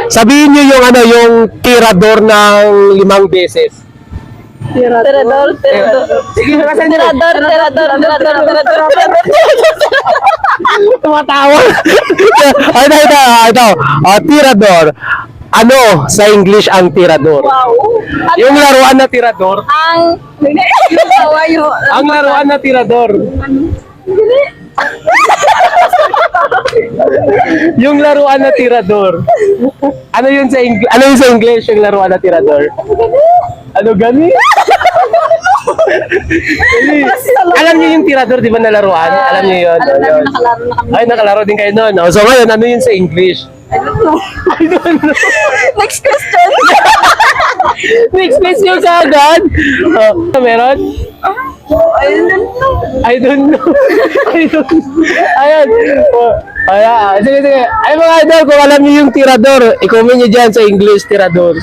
Sabihin nyo yung ano, yung tirador ng 5 beses. Tirador. Sige, kasan nyo. Tirador. Tumatawa. Ito. Tirador. Ano sa English ang tirador? Wow. Yung laruan na tirador. Ang Ang laruan na tirador. Yung laruan na tirador. Ano yun sa English? Ano yun sa English yung laruan na tirador? Ano gani? Alam niyo yung tirador, di ba na laruan? Alam niyo yun? Alam namin, Yun. nakalaro na kami. Ay, nakalaro din kayo noon. So ngayon, ano yun sa English? I don't know. I don't know. Next question. Next question ka agad. Meron? I don't know. I don't know. I don't know. Ayan. Sige. Ay mga idol, kung alam niyo yung tirador, i-comment niyo dyan sa English, tirador.